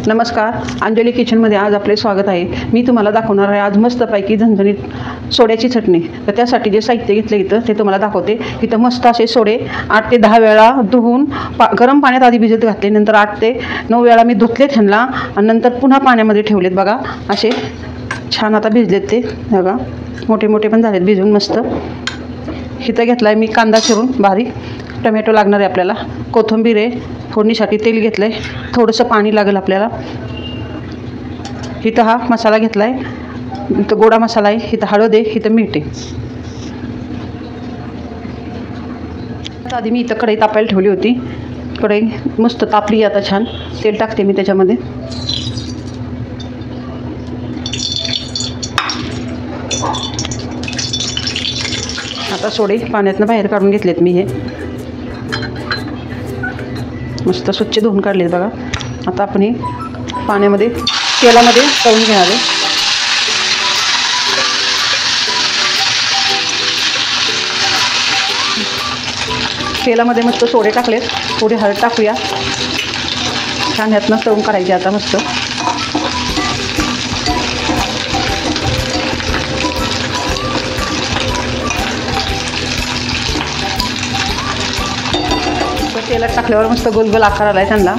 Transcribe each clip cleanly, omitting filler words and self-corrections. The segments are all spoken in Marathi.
नमस्कार, अंजली किचनमध्ये आज आपले स्वागत आहे। मी तुम्हाला दाखवणार आहे आज मस्तपैकी झणझणीत सोड्याची चटणी। तर त्यासाठी जे साहित्य घेतले इथं ते तुम्हाला दाखवते। इथं मस्त असे सोडे 8 ते 10 वेळा धुवून गरम पाण्यात आधी भिजत घातले, नंतर 8 ते 9 वेळा मी धुतले त्यांना आणि नंतर पुन्हा पाण्यामध्ये ठेवलेत। बघा असे छान आता भिजलेत ते, बघा मोठे मोठे पण झालेत भिजून मस्त। इथं घेतलाय मी कांदा चिरून बारीक, टोमॅटो लागणार आहे आपल्याला, कोथिंबीर आहे, फोडणीसाठी तेल घेतलंय, थोडंसं पाणी लागेल आपल्याला। इथं हा मसाला घेतलाय, इथं गोडा मसाला आहे, इथं हळद आहे, इथं मीठ आहे। आधी मी इथं कढई तापायला ठेवली होती, कढई मस्त तापली आता छान। तेल टाकते मी त्याच्यामध्ये, आता सोडे पाण्यातनं बाहेर काढून घेतलेत मी, हे मस्त स्वच्छ धुवून काढलेत बघा। आता आपण हे पाण्यामध्ये तेलामध्ये तळून घेणार आहे। तेलामध्ये मस्त सोडे टाकलेत, थोडी हळद टाकूया, छान ह्यातनं तळून काढायचे आता मस्त। तेलात टाकल्यावर मस्त गोल गोल आकार आलाय त्यांना।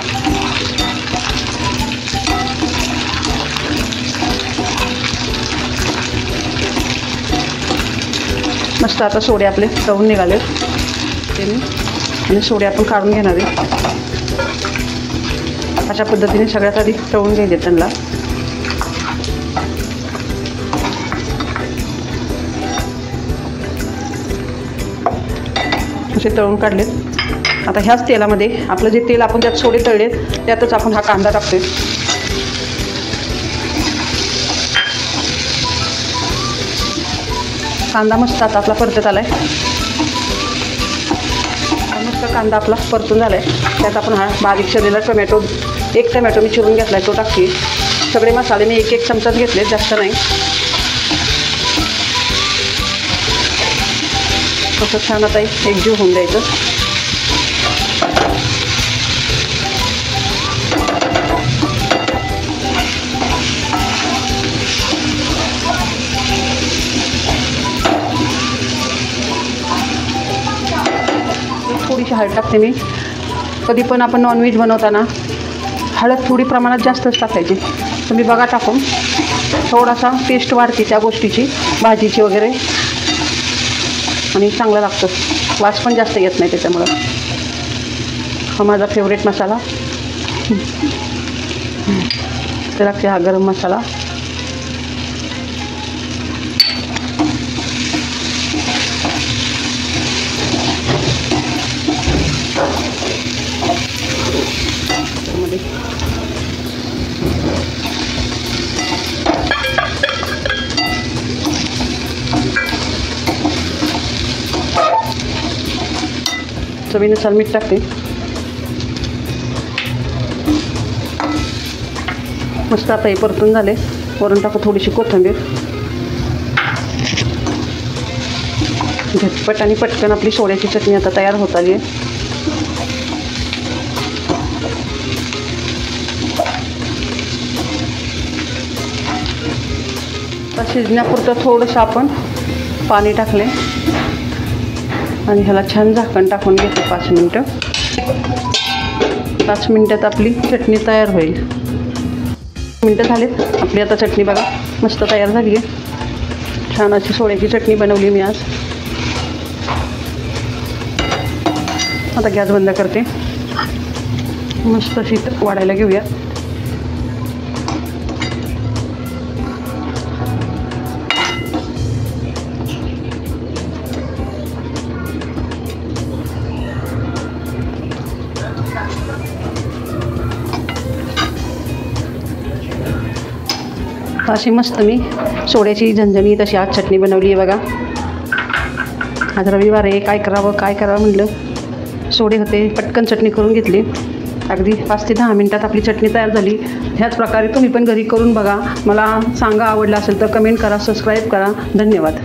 मस्त आता सोडे आपले तळून निघाले ते मी, आणि सोडे आपण काढून घेणार आहे। अशा पद्धतीने सगळ्यात आधी तळून घ्यायचे त्यांना। असे तळून काढलेत। आता ह्याच तेलामध्ये आपलं जे तेल आपण त्यात सोडे तळले त्यातच आपण हा कांदा टाकतोय। कांदा मस्त आता आपला परतत आलाय, मस्त कांदा आपला परतून झालाय। त्यात आपण हा बारीक चिरलेला टोमॅटो, एक टोमॅटो मी चिरून घेतलाय तो टाकते। सगळे मसाले मी एक चमचाच घेतले, जास्त नाही। तसं छान आता एकजीव होऊन द्यायचं। थोडीशी हळद टाकते मी। कधी पण आपण नॉनव्हेज बनवताना हळद थोडी प्रमाणात जास्तच टाकायची, तुम्ही बघा टाकून, थोडासा टेस्ट वाढते त्या गोष्टीची, भाजीची वगैरे, आणि चांगलं लागतं, वास पण जास्त येत नाही त्याच्यामुळं। हा माझा फेवरेट मसाला, ते लागते हा गरम मसाला। चवीनुसार मीठ टाकते, मस्त आता हे परतून झाले। वरून टाकू थोडीशी कोथिंबीर। झटपट आणि पटकन आपली सोड्याची चटणी आता तयार होत आली आहे। आता शिजण्यापुरतं थोडंसं आपण पाणी टाकले आणि ह्याला छान झाकण टाकून घेते 5 मिनटं। 5 मिनटात आपली चटणी तयार होईल। मिनटं झालीत आपली, आता चटणी बघा मस्त तयार झाली आहे। छान अशी सोड्याची चटणी बनवली मी आज। आता गॅस बंद करते, मस्त अशी वाढायला घेऊया। अशी मस्त मी सोड्याची झणझणीत अशी आज चटणी बनवली आहे बघा। आज रविवार आहे, काय करावं म्हटलं, सोडे होते, पटकन चटणी करून घेतली। अगदी 5 ते 10 मिनटात आपली चटणी तयार झाली। ह्याच प्रकारे तुम्ही पण घरी करून बघा। मला सांगा आवडलं असेल तर कमेंट करा, सबस्क्राईब करा। धन्यवाद।